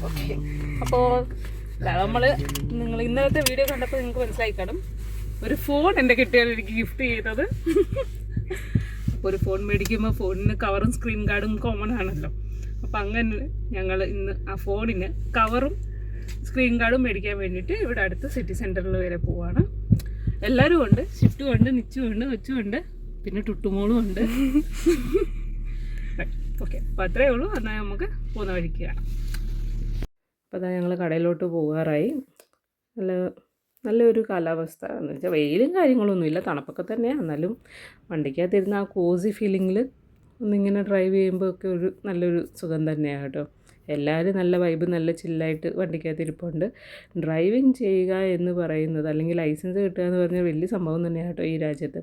Okay, അപ്പോൾ നിങ്ങൾ ഇന്നലത്തെ വീഡിയോ കണ്ടപ്പോൾ നിങ്ങൾക്ക് മനസ്സിലായി കാണും, ഒരു ഫോൺ എൻ്റെ കെട്ടിയാൽ എനിക്ക് ഗിഫ്റ്റ് ചെയ്തത്. അപ്പോൾ ഒരു ഫോൺ മേടിക്കുമ്പോൾ ഫോണിന് കവറും സ്ക്രീൻ ഗാർഡും കോമൺ ആണല്ലോ. അപ്പം അങ്ങനെ ഞങ്ങൾ ഇന്ന് ആ ഫോണിന് കവറും സ്ക്രീൻ ഗാർഡും മേടിക്കാൻ വേണ്ടിയിട്ട് ഇവിടെ അടുത്ത് സിറ്റി സെൻറ്ററിൽ വരെ പോവാണ്. എല്ലാവരും ഉണ്ട്, ഷിഫ്റ്റും ഉണ്ട്, നിച്ചും ഉണ്ട്, കൊച്ചും ഉണ്ട്, പിന്നെ ടുട്ടുമോളും ഉണ്ട്. ഓക്കെ, അപ്പോൾ അത്രയേ ഉള്ളൂ. എന്നാൽ നമുക്ക് പോകുന്ന വഴിക്ക് കാണാം. അപ്പോൾ അതാ ഞങ്ങൾ കടയിലോട്ട് പോകാറായി. നല്ലൊരു കാലാവസ്ഥ എന്ന് വെച്ചാൽ വെയിലും കാര്യങ്ങളൊന്നുമില്ല, തണുപ്പൊക്കെ തന്നെയാണ്. എന്നാലും വണ്ടിക്കകത്തിരുന്ന ആ കോസി ഫീലിങ്ങിൽ ഒന്നിങ്ങനെ ഡ്രൈവ് ചെയ്യുമ്പോൾ ഒക്കെ നല്ലൊരു സുഖം തന്നെയാണ് കേട്ടോ. എല്ലാവരും നല്ല വൈബ്, നല്ല ചില്ലായിട്ട് വണ്ടിക്കകത്ത് ഇരിപ്പുണ്ട്. ഡ്രൈവിങ് ചെയ്യുക എന്ന് പറയുന്നത്, അല്ലെങ്കിൽ ലൈസൻസ് കിട്ടുക എന്ന് പറഞ്ഞാൽ വലിയ സംഭവം തന്നെയാണ് കേട്ടോ ഈ രാജ്യത്ത്.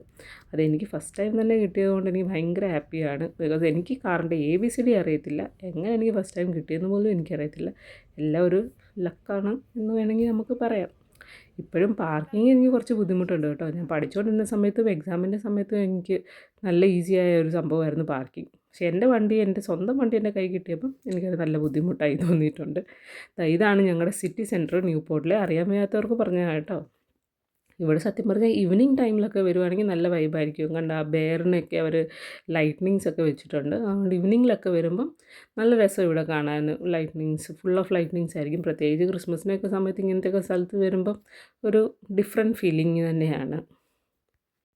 അതെനിക്ക് ഫസ്റ്റ് ടൈം തന്നെ കിട്ടിയതുകൊണ്ട് എനിക്ക് ഭയങ്കര ഹാപ്പിയാണ്. ബിക്കോസ് എനിക്ക് കാറിൻ്റെ ABCD അറിയത്തില്ല. എങ്ങനെ എനിക്ക് ഫസ്റ്റ് ടൈം കിട്ടിയെന്ന് പോലും എനിക്കറിയത്തില്ല. എല്ലാം ഒരു ലക്കാണ് എന്ന് വേണമെങ്കിൽ നമുക്ക് പറയാം. ഇപ്പോഴും പാർക്കിങ് എനിക്ക് കുറച്ച് ബുദ്ധിമുട്ടുണ്ട് കേട്ടോ. ഞാൻ പഠിച്ചുകൊണ്ടിരുന്ന സമയത്തും എക്സാമിൻ്റെ സമയത്തും എനിക്ക് നല്ല ഈസിയായ ഒരു സംഭവമായിരുന്നു പാർക്കിങ്. പക്ഷേ എൻ്റെ സ്വന്തം വണ്ടി എൻ്റെ കൈ കിട്ടിയപ്പം എനിക്കത് നല്ല ബുദ്ധിമുട്ടായി തോന്നിയിട്ടുണ്ട്. ഇതാണ് ഞങ്ങളുടെ സിറ്റി സെൻറ്റർ ന്യൂ പോർട്ടിലെ. അറിയാൻ വയ്യാത്തവർക്ക് പറഞ്ഞാൽ കേട്ടോ. ഇവിടെ സത്യം പറഞ്ഞാൽ ഈവനിങ് ടൈമിലൊക്കെ വരുവാണെങ്കിൽ നല്ല വൈബായിരിക്കും. കണ്ട ആ ബെയറിനൊക്കെ അവർ ലൈറ്റ്നിങ്സ് ഒക്കെ വെച്ചിട്ടുണ്ട്. അതുകൊണ്ട് ഈവനിങ്ങിലൊക്കെ വരുമ്പം നല്ല രസം ഇവിടെ കാണാൻ. ലൈറ്റ്നിങ്സ്, ഫുൾ ഓഫ് ലൈറ്റ്നിങ്സ് ആയിരിക്കും. പ്രത്യേകിച്ച് ക്രിസ്മസിനൊക്കെ സമയത്ത് ഇങ്ങനത്തെയൊക്കെ സ്ഥലത്ത് വരുമ്പം ഒരു ഡിഫറെൻറ്റ് ഫീലിംഗ് തന്നെയാണ്.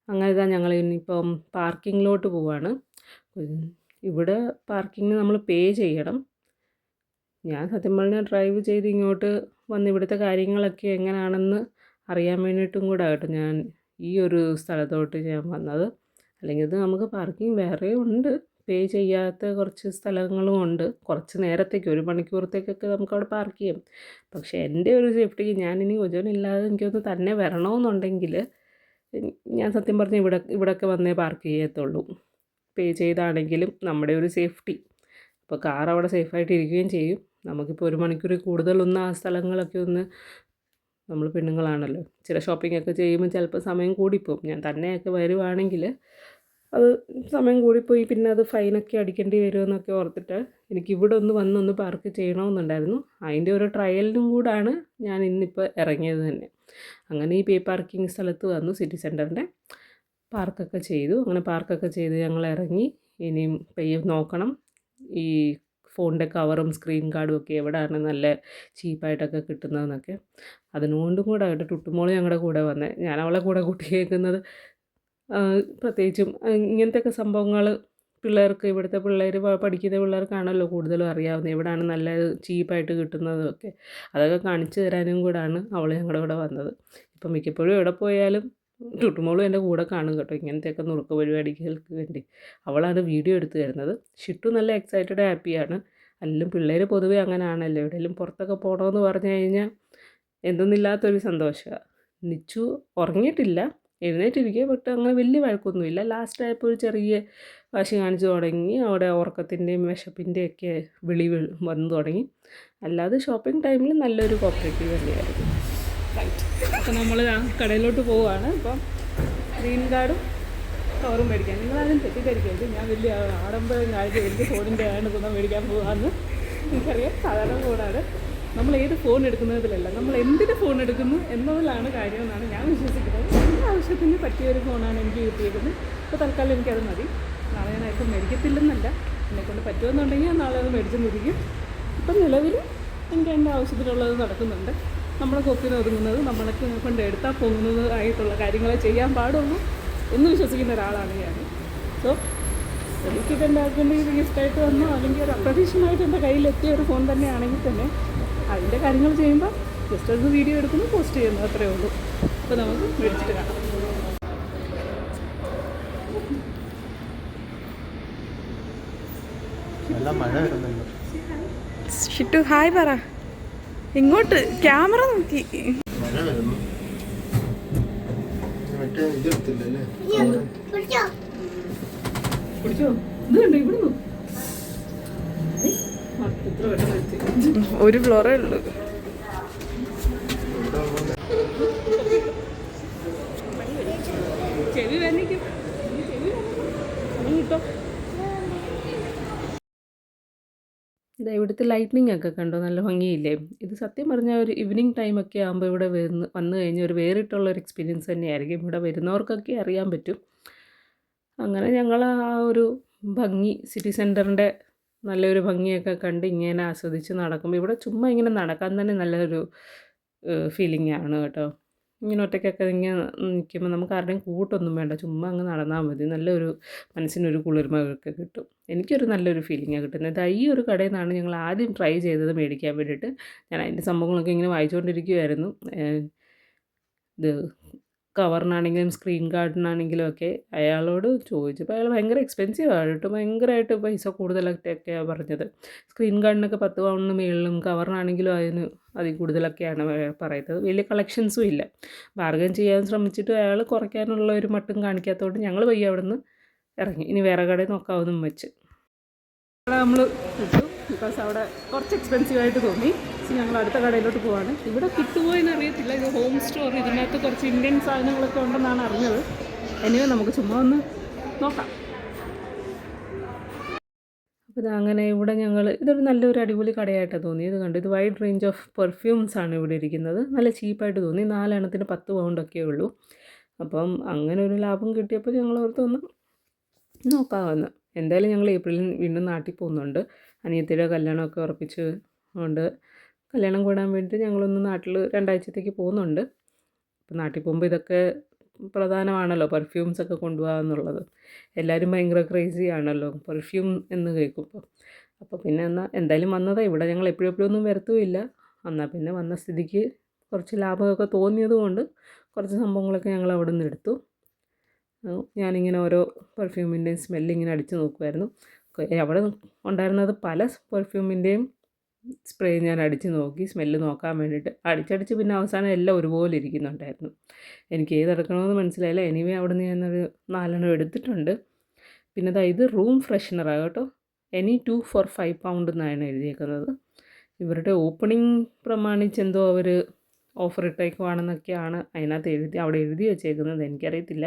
അങ്ങനെ ഞങ്ങൾ ഇനിയിപ്പം പാർക്കിങ്ങിലോട്ട് പോവാണ്. ഇവിടെ പാർക്കിങ്ങിന് നമ്മൾ പേ ചെയ്യണം. ഞാൻ സത്യം പറഞ്ഞാൽ ഡ്രൈവ് ചെയ്ത് ഇങ്ങോട്ട് വന്ന് ഇവിടുത്തെ കാര്യങ്ങളൊക്കെ എങ്ങനെയാണെന്ന് അറിയാൻ വേണ്ടിയിട്ടും കൂടെ ആകട്ടെ ഞാൻ ഈ ഒരു സ്ഥലത്തോട്ട് ഞാൻ വന്നത്. അല്ലെങ്കിൽ ഇത് നമുക്ക് പാർക്കിംഗ് വേറെ ഉണ്ട്, പേ ചെയ്യാത്ത കുറച്ച് സ്ഥലങ്ങളും ഉണ്ട്. കുറച്ച് നേരത്തേക്ക്, 1 മണിക്കൂറത്തേക്കൊക്കെ നമുക്കവിടെ പാർക്ക് ചെയ്യാം. പക്ഷേ എൻ്റെ ഒരു സേഫ്റ്റിക്ക് ഞാനിനി ഒജനില്ലാതെ എനിക്കൊന്ന് തന്നെ വരണമെന്നുണ്ടെങ്കിൽ ഞാൻ സത്യം പറഞ്ഞാൽ ഇവിടെയൊക്കെ വന്നേ പാർക്ക് ചെയ്യത്തുള്ളൂ. പേ ചെയ്താണെങ്കിലും നമ്മുടെ ഒരു സേഫ്റ്റി. അപ്പോൾ കാർ അവിടെ സേഫായിട്ട് ഇരിക്കുകയും ചെയ്യും. നമുക്കിപ്പോൾ 1 മണിക്കൂറിൽ കൂടുതലൊന്ന് ആ സ്ഥലങ്ങളൊക്കെ ഒന്ന്, നമ്മൾ പെണ്ണുങ്ങളാണല്ലോ, ചില ഷോപ്പിംഗ് ഒക്കെ ചെയ്യുമ്പോൾ ചിലപ്പോൾ സമയം കൂടിപ്പോവും. ഞാൻ തന്നെയൊക്കെ വരുവാണെങ്കിൽ അത് സമയം കൂടിപ്പോയി പിന്നെ അത് ഫൈനൊക്കെ അടിക്കേണ്ടി വരുമെന്നൊക്കെ ഓർത്തിട്ട് എനിക്ക് ഇവിടെ വന്നൊന്ന് പാർക്ക് ചെയ്യണമെന്നുണ്ടായിരുന്നു. അതിൻ്റെ ഒരു ട്രയലിനും കൂടാണ് ഞാൻ ഇന്നിപ്പോൾ ഇറങ്ങിയത് തന്നെ. അങ്ങനെ ഈ പേ പാർക്കിംഗ് സ്ഥലത്ത് വന്നു, സിറ്റി സെൻറ്ററിൻ്റെ പാർക്കൊക്കെ ചെയ്തു. അങ്ങനെ പാർക്കൊക്കെ ചെയ്ത് ഞങ്ങൾ ഇറങ്ങി. ഇനിയും പയ്യെ നോക്കണം ഈ ഫോണിൻ്റെ കവറും സ്ക്രീൻ ഗാർഡും ഒക്കെ എവിടെയാണ് നല്ല ചീപ്പായിട്ടൊക്കെ കിട്ടുന്നതെന്നൊക്കെ. അതിനുകൊണ്ടും കൂടെ ആയിട്ട് ടുട്ടുമോൾ ഞങ്ങളുടെ കൂടെ വന്നേ. ഞാൻ അവളെ കൂടെ കൂട്ടിയേക്കുന്നത് പ്രത്യേകിച്ചും ഇങ്ങനത്തെയൊക്കെ സംഭവങ്ങൾ പിള്ളേർക്ക്, ഇവിടുത്തെ പിള്ളേർ പഠിക്കുന്ന പിള്ളേർക്കാണല്ലോ കൂടുതലും അറിയാവുന്നത് എവിടെയാണ് നല്ല ചീപ്പായിട്ട് കിട്ടുന്നതൊക്കെ. അതൊക്കെ കാണിച്ചു തരാനും കൂടാണ് അവൾ ഞങ്ങളുടെ കൂടെ വന്നത്. ഇപ്പം മിക്കപ്പോഴും എവിടെ പോയാലും ടുട്ടുമോളും എൻ്റെ കൂടെ കാണും കേട്ടോ, ഇങ്ങനത്തെയൊക്കെ നുറുക്ക് പരിപാടികൾക്ക് വേണ്ടി. അവളാണ് വീഡിയോ എടുത്തു തരുന്നത്. ഷിട്ടു നല്ല എക്സൈറ്റഡ്, ഹാപ്പിയാണ്. അല്ലെങ്കിലും പിള്ളേർ പൊതുവേ അങ്ങനെയാണല്ലോ, എവിടെയെങ്കിലും പുറത്തൊക്കെ പോകണമെന്ന് പറഞ്ഞു കഴിഞ്ഞാൽ എന്തൊന്നില്ലാത്തൊരു സന്തോഷമാണ്. നിച്ചു ഉറങ്ങിയിട്ടില്ല, എഴുന്നേറ്റിരിക്കുക, ബട്ട് അങ്ങനെ വലിയ വഴക്കൊന്നുമില്ല. ലാസ്റ്റ് ആയപ്പോൾ ഒരു ചെറിയ വാശി കാണിച്ചു തുടങ്ങി. അവിടെ ഉറക്കത്തിൻ്റെയും വിശപ്പിൻ്റെയൊക്കെ വിളി വന്നു തുടങ്ങി. അല്ലാതെ ഷോപ്പിംഗ് ടൈമിൽ നല്ലൊരു കോപ്പറേറ്റീവ് തന്നെയായിരുന്നു. റൈറ്റ്, അപ്പോൾ നമ്മൾ കടയിലോട്ട് പോവുകയാണ്. അപ്പം സ്ക്രീൻ ഗാർഡും കവറും മേടിക്കാൻ. നിങ്ങളാരും തെറ്റിദ്ധരിക്കരുത്, ഞാൻ വലിയ ആഡംബരം കാര്യം എനിക്ക് ഫോണിൻ്റെ ആണ് ഗുണം മേടിക്കാൻ പോകാമെന്ന്. എനിക്കറിയാം, സാധാരണ ഫോണാണ്. നമ്മൾ ഏത് ഫോൺ എടുക്കുന്നതിലല്ല, നമ്മൾ എന്തിന് ഫോൺ എടുക്കുന്നു എന്നതിലാണ് കാര്യമെന്നാണ് ഞാൻ വിശ്വസിക്കുന്നത്. എൻ്റെ ആവശ്യത്തിന് പറ്റിയൊരു ഫോണാണ് എനിക്ക് കിട്ടിയിരിക്കുന്നത്. അപ്പോൾ തൽക്കാലം എനിക്കത് മതി. നാളെ ഞാൻ ഐഫോൺ മേടിക്കത്തില്ലെന്നല്ല, എന്നെക്കൊണ്ട് പറ്റുമെന്നുണ്ടെങ്കിൽ നാളെ അത് മേടിച്ച് മുറിക്കും. ഇപ്പം നിലവിൽ എനിക്ക് എൻ്റെ ആവശ്യത്തിനുള്ളത് നടക്കുന്നുണ്ട്. നമ്മളെ കൊക്കിന് ഒതുങ്ങുന്നത്, നമ്മളൊക്കെ കൊണ്ട് എടുത്താൽ പോകുന്നത് ആയിട്ടുള്ള കാര്യങ്ങളെ ചെയ്യാൻ പാടുള്ളൂ എന്ന് വിശ്വസിക്കുന്ന ഒരാളാണ് ഞാൻ. സോ എനിക്കിത് എൻ്റെ ഹസ്ബൻഡ് ഗിഫ്റ്റായിട്ട് വന്നോ അല്ലെങ്കിൽ ഒരു അപ്രതീക്ഷിതമായിട്ട് എൻ്റെ കയ്യിലെത്തിയ ഒരു ഫോൺ തന്നെയാണെങ്കിൽ തന്നെ അതിൻ്റെ കാര്യങ്ങൾ ചെയ്യുമ്പോൾ ജസ്റ്റ് അത് വീഡിയോ എടുക്കുന്നു, പോസ്റ്റ് ചെയ്യുന്നു, അത്രയേ ഉള്ളൂ. അപ്പോൾ നമുക്ക് മേടിച്ചിട്ട് കാണാം. ഷിട്ടു ഹായ് പറ. ഇങ്ങോട്ട് ക്യാമറ നോക്കി. ഒരു ഫ്ലോറേ ഉള്ളൂ. ചെവി വേദനിക്കും, കിട്ടോ. ഇവിടുത്തെ ലൈറ്റ്നിങ് ഒക്കെ കണ്ടോ, നല്ല ഭംഗിയില്ലേ? ഇത് സത്യം പറഞ്ഞാൽ ഒരു ഈവനിങ് ടൈമൊക്കെ ആകുമ്പോൾ ഇവിടെ വന്നു കഴിഞ്ഞാൽ ഒരു വേറിട്ടുള്ളൊരു എക്സ്പീരിയൻസ് തന്നെയായിരിക്കും. ഇവിടെ വരുന്നവർക്കൊക്കെ അറിയാൻ പറ്റും. അങ്ങനെ ഞങ്ങൾ ആ ഒരു ഭംഗി, സിറ്റി സെൻറ്ററിൻ്റെ നല്ലൊരു ഭംഗിയൊക്കെ കണ്ട് ഇങ്ങനെ ആസ്വദിച്ച് നടക്കുമ്പോൾ ഇവിടെ ചുമ്മാ ഇങ്ങനെ നടക്കാൻ തന്നെ നല്ലൊരു ഫീലിംഗ് ആണ് കേട്ടോ. ഇങ്ങനെ ഒറ്റയ്ക്കൊക്കെ ഇങ്ങനെ നിൽക്കുമ്പോൾ നമുക്ക് ആരുടെയും കൂട്ടൊന്നും വേണ്ട, ചുമ്മാ അങ്ങ് നടന്നാൽ മതി. നല്ലൊരു മനസ്സിനൊരു കുളിർമയൊക്കെ കിട്ടും. എനിക്കൊരു നല്ലൊരു ഫീലിംഗാണ് കിട്ടുന്നത്. ഈ ഒരു കടയിൽ നിന്നാണ് ഞങ്ങൾ ആദ്യം ട്രൈ ചെയ്തത് മേടിക്കാൻ വേണ്ടിയിട്ട്. ഞാൻ അതിൻ്റെ സംഭവങ്ങളൊക്കെ ഇങ്ങനെ വായിച്ചുകൊണ്ടിരിക്കുമായിരുന്നു. ഇത് കവറിനാണെങ്കിലും സ്ക്രീൻ ഗാർഡിനാണെങ്കിലും ഒക്കെ അയാളോട് ചോദിച്ചപ്പോൾ അയാൾ ഭയങ്കര എക്സ്പെൻസീവാണ് കേട്ടോ, ഭയങ്കരമായിട്ട് പൈസ കൂടുതലൊക്കെയാണ് പറഞ്ഞത്. സ്ക്രീൻ ഗാർഡിനൊക്കെ 10 പൗണ്ടിന് മുകളിലും കവറിനാണെങ്കിലും അതിൽ കൂടുതലൊക്കെയാണ് പറയുന്നത്. വലിയ കളക്ഷൻസും ഇല്ല. ബാർഗൈൻ ചെയ്യാൻ ശ്രമിച്ചിട്ട് അയാൾ കുറയ്ക്കാനുള്ള ഒരു മട്ടും കാണിക്കാത്തതുകൊണ്ട് ഞങ്ങൾ പയ്യെ അവിടെ നിന്ന് ഇറങ്ങി. ഇനി വേറെ കടയിൽ നോക്കാമെന്നും വെച്ച് നമ്മൾ ഇട്ടു. ബിക്കോസ് അവിടെ കുറച്ച് എക്സ്പെൻസീവായിട്ട് തോന്നി. ഞങ്ങൾ അടുത്ത കടയിലോട്ട് പോവാണ്. ഇവിടെ കിട്ടുമോ എന്നറിയത്തില്ല. ഇത് ഹോം സ്റ്റോർ, ഇതിനകത്ത് കുറച്ച് ഇന്ത്യൻ സാധനങ്ങളൊക്കെ ഉണ്ടെന്നാണ് അറിഞ്ഞത്. എനിവേ നമുക്ക് ചുമ്മാ ഒന്ന് നോക്കാം. അപ്പോൾ അങ്ങനെ ഇവിടെ ഇതൊരു നല്ലൊരു അടിപൊളി കടയായിട്ടാണ് തോന്നിയത്. ഇത് വൈഡ് റേഞ്ച് ഓഫ് പെർഫ്യൂംസാണ് ഇവിടെ ഇരിക്കുന്നത്. നല്ല ചീപ്പായിട്ട് തോന്നി. 4 എണ്ണത്തിന് 10 പൗണ്ടൊക്കെ ഉള്ളൂ. അപ്പം അങ്ങനെ ഒരു ലാഭം കിട്ടിയപ്പോൾ ഞങ്ങൾ ഓർത്തൊന്ന് നോക്കാമെന്ന്. എന്തായാലും ഞങ്ങൾ ഏപ്രിലിൽ വീണ്ടും നാട്ടിൽ പോകുന്നുണ്ട്. അനിയത്തിയുടെ കല്യാണമൊക്കെ ഉറപ്പിച്ച് കൊണ്ട് കല്യാണം കൂടാൻ വേണ്ടിയിട്ട് ഞങ്ങളൊന്ന് നാട്ടിൽ 2 ആഴ്ചത്തേക്ക് പോകുന്നുണ്ട്. അപ്പോൾ നാട്ടിൽ പോകുമ്പോൾ ഇതൊക്കെ പ്രധാനമാണല്ലോ, പെർഫ്യൂംസൊക്കെ കൊണ്ടുപോകാമെന്നുള്ളത്. എല്ലാവരും ഭയങ്കര ക്രേസി ആണല്ലോ പെർഫ്യൂം എന്ന് കേൾക്കുമ്പോൾ. അപ്പോൾ പിന്നെ എന്തായാലും വന്നതാണ്. ഇവിടെ ഞങ്ങൾ എപ്പോഴും ഒന്നും വരത്തുമില്ല. എന്നാൽ പിന്നെ വന്ന സ്ഥിതിക്ക് കുറച്ച് ലാഭമൊക്കെ തോന്നിയത് കൊണ്ട് കുറച്ച് സംഭവങ്ങളൊക്കെ ഞങ്ങൾ അവിടെ നിന്ന് എടുത്തു. ഞാനിങ്ങനെ ഓരോ പെർഫ്യൂമിൻ്റെയും സ്മെല്ലിങ്ങനെ അടിച്ച് നോക്കുമായിരുന്നു. അവിടെ ഉണ്ടായിരുന്നത് പല പെർഫ്യൂമിൻ്റെയും സ്പ്രേ ഞാൻ അടിച്ച് നോക്കി, സ്മെല്ല് നോക്കാൻ വേണ്ടിയിട്ട്. അടിച്ചടിച്ച് പിന്നെ അവസാനം എല്ലാം ഒരുപോലെ ഇരിക്കുന്നുണ്ടായിരുന്നു. എനിക്ക് ഏതെടുക്കണമെന്ന് മനസ്സിലായില്ല. എനിവേ അവിടെ നിന്ന് ഞാനൊരു 4 എണ്ണം എടുത്തിട്ടുണ്ട്. പിന്നെ ഇത് റൂം ഫ്രഷ്നറാണ് കേട്ടോ. എനി 2 for 5 pound എന്നാണ് എഴുതിയേക്കുന്നത്. ഇവരുടെ ഓപ്പണിംഗ് പ്രമാണിച്ച് എന്തോ അവർ ഓഫർ ഇട്ടേക്കുവാണെന്നൊക്കെയാണ് അതിനകത്ത് അവിടെ എഴുതി വെച്ചേക്കുന്നത്. എനിക്കറിയത്തില്ല.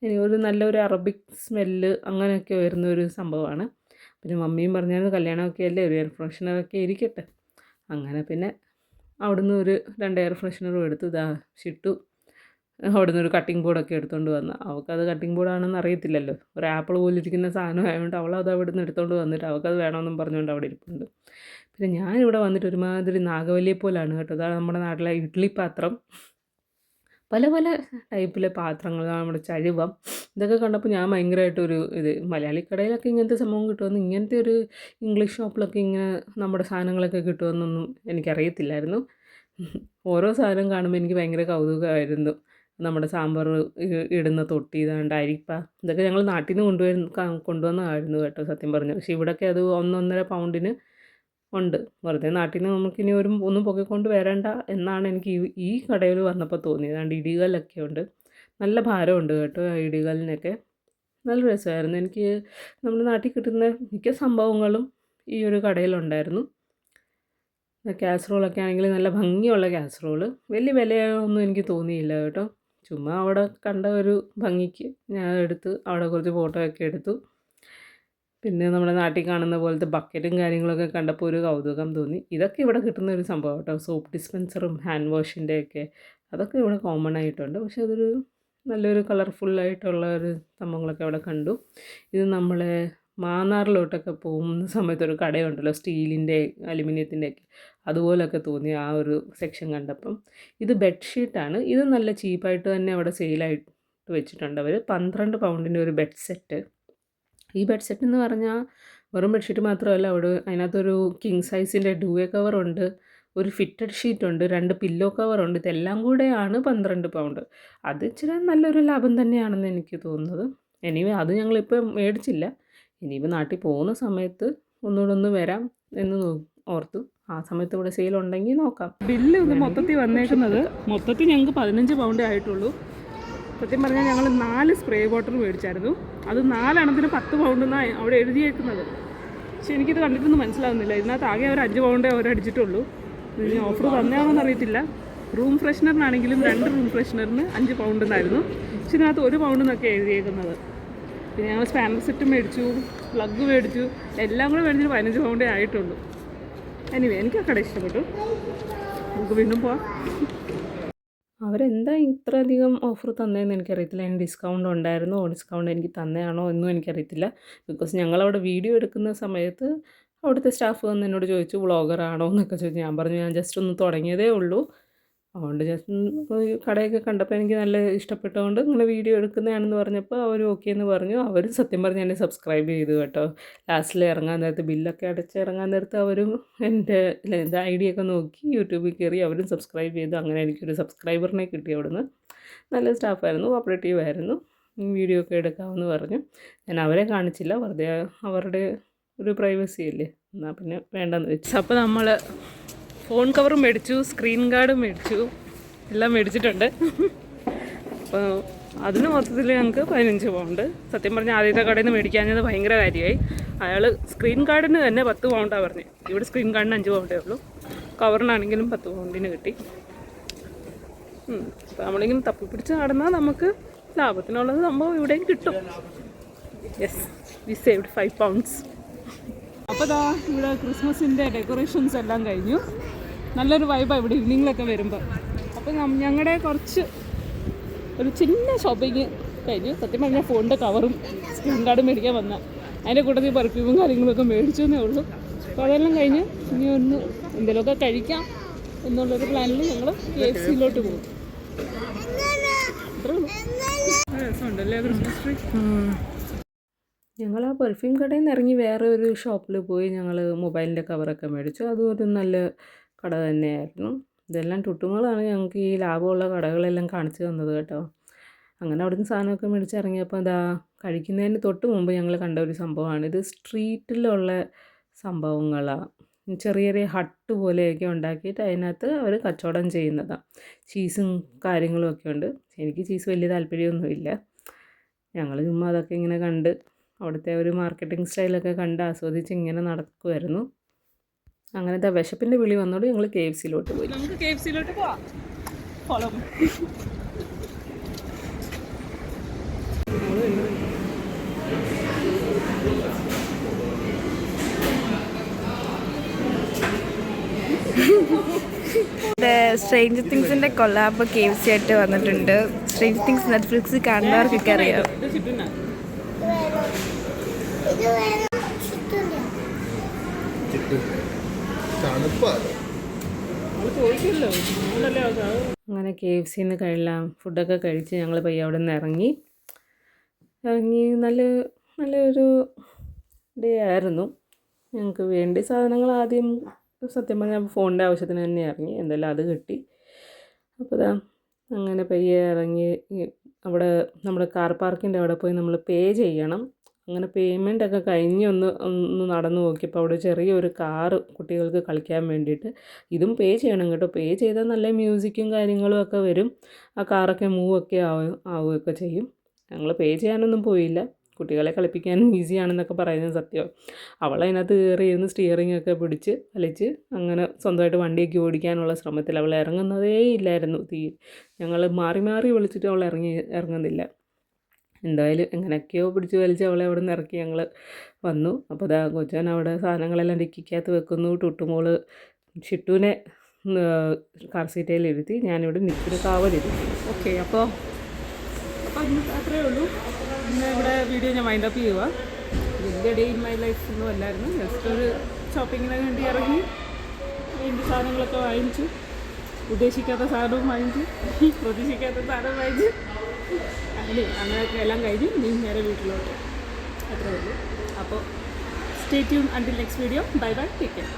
ഇനി നല്ലൊരു അറബിക് സ്മെല്ല് അങ്ങനെയൊക്കെ വരുന്നൊരു സംഭവമാണ്. പിന്നെ മമ്മിയും പറഞ്ഞായിരുന്നു കല്യാണമൊക്കെ അല്ലേ, ഒരു എയർ ഫ്രഷ്നറൊക്കെ ഇരിക്കട്ടെ. അങ്ങനെ പിന്നെ അവിടുന്ന് ഒരു 2 എയർ ഫ്രഷ്നറും എടുത്തു. ഷിട്ടു അവിടുന്ന് ഒരു കട്ടിംഗ് ബോർഡൊക്കെ എടുത്തുകൊണ്ട് വന്നു. അവൾക്കത് കട്ടിംഗ് ബോർഡാണെന്ന് അറിയത്തില്ലല്ലോ. ഒരു ആപ്പിൾ പോലിരിക്കുന്ന സാധനമായതുകൊണ്ട് അവളത് അവിടെ നിന്ന് എടുത്തുകൊണ്ട് വന്നിട്ട് അവൾക്കത് വേണമെന്നും പറഞ്ഞുകൊണ്ട് അവിടെ ഇരിപ്പുണ്ട്. പിന്നെ ഞാനിവിടെ വന്നിട്ട് ഒരുമാതിരി നാഗവല്ലിയെ പോലാണ് കേട്ടോ. അതാണ് നമ്മുടെ നാട്ടിലെ ഇഡ്ഡലി പാത്രം. പല പല ടൈപ്പിലെ പാത്രങ്ങൾ, നമ്മുടെ ചരുവം, ഇതൊക്കെ കണ്ടപ്പോൾ ഞാൻ ഭയങ്കരമായിട്ടൊരു മലയാളി കടയിലൊക്കെ ഇങ്ങനത്തെ സംഭവം കിട്ടുമെന്ന്, ഇങ്ങനത്തെ ഒരു ഇംഗ്ലീഷ് ഷോപ്പിലൊക്കെ ഇങ്ങനെ നമ്മുടെ സാധനങ്ങളൊക്കെ കിട്ടുമെന്നൊന്നും എനിക്കറിയത്തില്ലായിരുന്നു. ഓരോ സാധനം കാണുമ്പോൾ എനിക്ക് ഭയങ്കര കൗതുകമായിരുന്നു. നമ്മുടെ സാമ്പാർ ഇടുന്ന തൊട്ടി, ഇതാണ്ട് അരിപ്പ, ഇതൊക്കെ ഞങ്ങൾ നാട്ടിൽ നിന്ന് കൊണ്ടുവന്നതായിരുന്നു കേട്ടോ സത്യം പറഞ്ഞു. പക്ഷേ ഇവിടെയൊക്കെ അത് 1-1.5 പൗണ്ടിന് ഉണ്ട്. വെറുതെ നാട്ടിൽ നിന്ന് നമുക്കിനി ഒന്നും പൊക്കിക്കൊണ്ട് വരണ്ട എന്നാണ് എനിക്ക് ഈ കടയിൽ വന്നപ്പോൾ തോന്നിയത്. അതുകൊണ്ട് ഇടികല്ലൊക്കെ ഉണ്ട്, നല്ല ഭാരമുണ്ട് കേട്ടോ ആ ഇടികല്ലിനൊക്കെ. നല്ല രസമായിരുന്നു. എനിക്ക് നമ്മുടെ നാട്ടിൽ കിട്ടുന്ന മിക്ക സംഭവങ്ങളും ഈ ഒരു കടയിലുണ്ടായിരുന്നു. കാസറോളൊക്കെ ആണെങ്കിൽ നല്ല ഭംഗിയുള്ള കാസറോള്, വലിയ വിലയൊന്നും എനിക്ക് തോന്നിയില്ല കേട്ടോ. ചുമ്മാ അവിടെ കണ്ട ഒരു ഭംഗിക്ക് ഞാൻ എടുത്ത് അവിടെ കുറച്ച് ഫോട്ടോ ഒക്കെ എടുത്തു. പിന്നെ നമ്മുടെ നാട്ടിൽ കാണുന്ന പോലത്തെ ബക്കറ്റും കാര്യങ്ങളൊക്കെ കണ്ടപ്പോൾ ഒരു കൗതുകം തോന്നി. ഇതൊക്കെ ഇവിടെ കിട്ടുന്ന ഒരു സംഭവം കേട്ടോ. സോപ്പ് ഡിസ്പെൻസറും ഹാൻഡ് വാഷിൻ്റെയൊക്കെ അതൊക്കെ ഇവിടെ കോമൺ ആയിട്ടുണ്ട്. പക്ഷെ അതൊരു നല്ലൊരു കളർഫുള്ളായിട്ടുള്ള ഒരു സംഭവങ്ങളൊക്കെ അവിടെ കണ്ടു. ഇത് നമ്മളെ മാന്നാറിലോട്ടൊക്കെ പോകുന്ന സമയത്തൊരു കടയുണ്ടല്ലോ, സ്റ്റീലിൻ്റെ അലുമിനിയത്തിൻ്റെയൊക്കെ, അതുപോലൊക്കെ തോന്നി ആ ഒരു സെക്ഷൻ കണ്ടപ്പം. ഇത് ബെഡ്ഷീറ്റാണ്. ഇത് നല്ല ചീപ്പായിട്ട് തന്നെ അവിടെ സെയിലായിട്ട് വെച്ചിട്ടുണ്ട് അവർ. 12 പൗണ്ടിൻ്റെ ഒരു ബെഡ് സെറ്റ്. ഈ ബെഡ് സെറ്റ് എന്ന് പറഞ്ഞാൽ വെറും ബെഡ്ഷീറ്റ് മാത്രമല്ല, അവിടെ അതിനകത്തൊരു കിങ് സൈസിൻ്റെ ഡുവേ കവറുണ്ട്, ഒരു ഫിറ്റഡ് ഷീറ്റുണ്ട്, 2 പില്ലോ കവറുണ്ട്. ഇതെല്ലാം കൂടെയാണ് 12 പൗണ്ട്. അത് ഇച്ചിരി നല്ലൊരു ലാഭം തന്നെയാണെന്ന് എനിക്ക് തോന്നുന്നത്. എനിവേ അത് ഞങ്ങളിപ്പോൾ മേടിച്ചില്ല. ഇനിയിപ്പോൾ നാട്ടിൽ പോകുന്ന സമയത്ത് ഒന്നുകൂടെ വരാം എന്ന് ഓർത്തു. ആ സമയത്ത് ഇവിടെ സെയിലുണ്ടെങ്കിൽ നോക്കാം. ബില്ല് ഇത് മൊത്തത്തിൽ വന്നേക്കുന്നത് മൊത്തത്തിൽ ഞങ്ങൾക്ക് 15 പൗണ്ടേ ആയിട്ടുള്ളൂ. സത്യം പറഞ്ഞാൽ ഞങ്ങൾ 4 സ്പ്രേ ബോട്ടിൽ മേടിച്ചായിരുന്നു. അത് 4 എണ്ണത്തിന് 10 പൗണ്ട് എന്നാണ് അവിടെ എഴുതിയേക്കുന്നത്. പക്ഷെ എനിക്കിത് കണ്ടിട്ടൊന്നും മനസ്സിലാവുന്നില്ല. ഇതിനകത്ത് ആകെ അവർ 5 പൗണ്ടേ അവരടിച്ചിട്ടുള്ളൂ. ഇനി ഓഫർ തന്നെയാണെന്ന് അറിയത്തില്ല. റൂം ഫ്രഷ്നറിനാണെങ്കിലും 2 റൂം ഫ്രഷ്നറിന് 5 പൗണ്ട് എന്നായിരുന്നു. പക്ഷെ ഇതിനകത്ത് 1 പൗണ്ട് എന്നൊക്കെ എഴുതിയേക്കുന്നത്. പിന്നെ ഞങ്ങൾ സ്പാനർ സെറ്റ് മേടിച്ചു, പ്ലഗ് മേടിച്ചു, എല്ലാം കൂടെ മേടിച്ചിട്ട് 15 പൗണ്ടേ ആയിട്ടുള്ളൂ. എനിവേ എനിക്ക് ആ കട ഇഷ്ടപ്പെട്ടു. നമുക്ക് വീണ്ടും പോവാം. അവരെന്താ ഇത്രയധികം ഓഫർ തന്നതെന്ന് എനിക്കറിയത്തില്ല. അതിന് ഡിസ്കൗണ്ട് ഉണ്ടായിരുന്നോ, ഡിസ്കൗണ്ട് എനിക്ക് തന്നതാണോ എന്നും എനിക്കറിയത്തില്ല. ബിക്കോസ് ഞങ്ങളവിടെ വീഡിയോ എടുക്കുന്ന സമയത്ത് അവിടുത്തെ സ്റ്റാഫ് വന്ന് എന്നോട് ചോദിച്ചു വ്ളോഗറാണോ എന്നൊക്കെ ചോദിച്ചു. ഞാൻ പറഞ്ഞു ഞാൻ ജസ്റ്റ് ഒന്ന് തുടങ്ങിയതേ ഉള്ളൂ, അതുകൊണ്ട് ജസ്റ്റ് കടയൊക്കെ കണ്ടപ്പോൾ എനിക്ക് നല്ല ഇഷ്ടപ്പെട്ടതുകൊണ്ട് ഇങ്ങനെ വീഡിയോ എടുക്കുന്നതാണെന്ന് പറഞ്ഞപ്പോൾ അവർ ഓക്കെ എന്ന് പറഞ്ഞു. അവരും സത്യം പറഞ്ഞ് എന്നെ സബ്സ്ക്രൈബ് ചെയ്തു കേട്ടോ. ലാസ്റ്റിൽ ഇറങ്ങാൻ നേരത്ത് ബില്ലൊക്കെ അടച്ച് ഇറങ്ങാൻ നേരത്ത് അവരും എൻ്റെ ഐ ഡി ഒക്കെ നോക്കി യൂട്യൂബിൽ കയറി അവരും സബ്സ്ക്രൈബ് ചെയ്തു. അങ്ങനെ എനിക്കൊരു സബ്സ്ക്രൈബറിനെ കിട്ടി അവിടുന്ന്. നല്ല സ്റ്റാഫായിരുന്നു, കോപ്പറേറ്റീവ് ആയിരുന്നു. വീഡിയോ ഒക്കെ എടുക്കാമെന്ന് പറഞ്ഞു. ഞാൻ അവരെ കാണിച്ചില്ല, വെറുതെ അവരുടെ ഒരു പ്രൈവസി അല്ലേ, എന്നാൽ പിന്നെ വേണ്ടെന്ന് വെച്ചു. അപ്പോൾ നമ്മൾ ഫോൺ കവറും മേടിച്ചു, സ്ക്രീൻ ഗാർഡും മേടിച്ചു, എല്ലാം മേടിച്ചിട്ടുണ്ട്. അപ്പോൾ അതിന് മൊത്തത്തിൽ ഞങ്ങൾക്ക് 15 പൗണ്ട്. സത്യം പറഞ്ഞാൽ ആദ്യത്തെ കടയിൽ നിന്ന് മേടിക്കാഞ്ഞത് ഭയങ്കര കാര്യമായി. അയാൾ സ്ക്രീൻ ഗാർഡിന് തന്നെ 10 പൗണ്ടാണ് പറഞ്ഞത്. ഇവിടെ സ്ക്രീൻ ഗാർഡിന് 5 പൗണ്ടേ ഉള്ളൂ. കവറിനാണെങ്കിലും 10 പൗണ്ടിന് കിട്ടി. അപ്പോൾ നമ്മളിങ്ങനെ തപ്പിപ്പിടിച്ച് നടന്നാൽ നമുക്ക് ലാഭത്തിനുള്ളത് സംഭവം ഇവിടെയും കിട്ടും. Yes, we saved 5 pounds. അപ്പോൾ ദാ ഇവിടെ ക്രിസ്മസിൻ്റെ ഡെക്കറേഷൻസ് എല്ലാം കഴിഞ്ഞു. നല്ലൊരു വൈബാണ് ഇവിടെ ഈവനിങ്ങിലൊക്കെ വരുമ്പോൾ. അപ്പോൾ ഞങ്ങളുടെ കുറച്ച് ഒരു ചിന്ന ഷോപ്പിങ് കഴിഞ്ഞു. സത്യം പറഞ്ഞാൽ ഫോണിൻ്റെ കവറും സ്ക്രീൻ ഗാർഡും മേടിക്കാൻ വന്ന അതിൻ്റെ കൂട്ടത്തിൽ പെർഫ്യൂമും കാര്യങ്ങളൊക്കെ മേടിച്ചു എന്നേ ഉള്ളൂ. അപ്പോൾ അതെല്ലാം കഴിഞ്ഞ് ഇനി ഒന്ന് എന്തെങ്കിലുമൊക്കെ കഴിക്കാം എന്നുള്ളൊരു പ്ലാനിൽ ഞങ്ങൾ KFCയിലോട്ട് പോകും. അത്രേ ഉള്ളൂ. രസമുണ്ടല്ലേ ക്രിസ്മസ് ട്രീ. ഞങ്ങൾ ആ പെർഫ്യൂം കടയിൽ നിന്ന് ഇറങ്ങി വേറെ ഒരു ഷോപ്പിൽ പോയി ഞങ്ങൾ മൊബൈലിൻ്റെ കവറൊക്കെ മേടിച്ചു. അതും ഒരു നല്ല കട തന്നെയായിരുന്നു. ഇതെല്ലാം ടുട്ടുങ്ങളാണ് ഞങ്ങൾക്ക് ഈ ലാഭമുള്ള കടകളെല്ലാം കാണിച്ചു തന്നത് കേട്ടോ. അങ്ങനെ അവിടുന്ന് സാധനമൊക്കെ മേടിച്ചിറങ്ങിയപ്പോൾ ഇതാ കഴിക്കുന്നതിന് തൊട്ട് മുമ്പ് ഞങ്ങൾ കണ്ട ഒരു സംഭവമാണ്. ഇത് സ്ട്രീറ്റിലുള്ള സംഭവങ്ങളാണ്. ചെറിയ ചെറിയ ഹട്ട് പോലെയൊക്കെ ഉണ്ടാക്കിയിട്ട് അതിനകത്ത് അവർ കച്ചവടം ചെയ്യുന്നതാണ്. ചീസും കാര്യങ്ങളും ഒക്കെ ഉണ്ട്. എനിക്ക് ചീസ് വലിയ താല്പര്യമൊന്നുമില്ല. ഞങ്ങൾ ചുമ്മാ അതൊക്കെ ഇങ്ങനെ കണ്ട് അവിടുത്തെ ഒരു മാർക്കറ്റിംഗ് സ്റ്റൈലൊക്കെ കണ്ട് ആസ്വദിച്ച് ഇങ്ങനെ നടക്കുമായിരുന്നു. അങ്ങനത്തെ വിശപ്പിൻ്റെ വിളി വന്നോട് ഞങ്ങൾ KFCയിലോട്ട് പോയി. നമുക്ക് KFCയിലോട്ട് പോവാം. ഫോളോ. സ്ട്രേഞ്ചർ തിങ്സിൻ്റെ കൊള്ളാബ് KFC ആയിട്ട് വന്നിട്ടുണ്ട്. സ്ട്രേഞ്ചർ തിങ്സ് നെറ്റ്ഫ്ലിക്സിൽ കാണുന്നവർക്കൊക്കെ അറിയാം. അങ്ങനെ KFCയിൽ നിന്ന് കഴിയാം ഫുഡൊക്കെ കഴിച്ച് ഞങ്ങൾ പയ്യെ അവിടെ നിന്ന് ഇറങ്ങി നല്ലൊരു ഡേ ആയിരുന്നു. ഞങ്ങൾക്ക് വേണ്ടി സാധനങ്ങൾ ആദ്യം സത്യം പറഞ്ഞാൽ ഫോണിൻ്റെ ആവശ്യത്തിന് തന്നെ ഇറങ്ങി. എന്തായാലും അത് കിട്ടി. അപ്പോൾ ഇതാ അങ്ങനെ പയ്യെ ഇറങ്ങി അവിടെ നമ്മുടെ കാർ പാർക്കിൻ്റെ അവിടെ പോയി നമ്മൾ പേ ചെയ്യണം. അങ്ങനെ പേയ്മെൻറ്റൊക്കെ കഴിഞ്ഞ് ഒന്ന് നടന്നു നോക്കിയപ്പോൾ അവിടെ ചെറിയൊരു കാറ് കുട്ടികൾക്ക് കളിക്കാൻ വേണ്ടിയിട്ട്. ഇതും പേ ചെയ്യണം കേട്ടോ. പേ ചെയ്താൽ നല്ല മ്യൂസിക്കും കാര്യങ്ങളും ഒക്കെ വരും. ആ കാറൊക്കെ മൂവൊക്കെ ആവുകയൊക്കെ ചെയ്യും. ഞങ്ങൾ പേ ചെയ്യാനൊന്നും പോയില്ല. കുട്ടികളെ കളിപ്പിക്കാനും ഈസിയാണെന്നൊക്കെ പറയുന്നത് സത്യം. അവളതിനകത്ത് കയറി ഇരുന്ന് സ്റ്റിയറിംഗ് ഒക്കെ പിടിച്ച് വലിച്ച് അങ്ങനെ സ്വന്തമായിട്ട് വണ്ടിയൊക്കെ ഓടിക്കാനുള്ള ശ്രമത്തിൽ അവൾ ഇറങ്ങുന്നതേ ഇല്ലായിരുന്നു. ഞങ്ങൾ മാറി മാറി വിളിച്ചിട്ട് അവൾ ഇറങ്ങുന്നില്ല. എന്തായാലും എങ്ങനെയൊക്കെയോ പിടിച്ച് വലിച്ച് അവളെ അവിടെ നിന്ന് ഇറക്കി ഞങ്ങൾ വന്നു. അപ്പോൾ ഇതാ കൊച്ചാൻ അവിടെ സാധനങ്ങളെല്ലാം ഡിക്കിക്കകത്ത് വെക്കുന്നു. ടുട്ടുമോള് ഷിട്ടുവിനെ കാർ സീറ്റയിലിരുത്തി. ഞാനിവിടെ നിൽക്കുന്ന കാവലിരുത്തി. ഓക്കെ, അപ്പോൾ ഇന്ന് അത്രയേ ഉള്ളൂ. ഇന്ന് ഇവിടെ വീഡിയോ ഞാൻ വൈൻഡ് അപ്പ് ചെയ്യുക. വലിയ ഡേ ഇൻ മൈ ലൈഫ് ഒന്നും അല്ലായിരുന്നു. ജസ്റ്റ് ഒരു ഷോപ്പിങ്ങിന് വേണ്ടി ഇറങ്ങി അതിൻ്റെ സാധനങ്ങളൊക്കെ വാങ്ങിച്ചു. ഉദ്ദേശിക്കാത്ത സാധനവും വാങ്ങിച്ചു, പ്രതീക്ഷിക്കാത്ത സാധനം വാങ്ങിച്ചു. അങ്ങനെയൊക്കെ എല്ലാം കഴിഞ്ഞ് നീ നേരെ വീട്ടിലോട്ട്. അത്രയേ ഉള്ളൂ. അപ്പോൾ stay tune until next video. Bye bye, take care.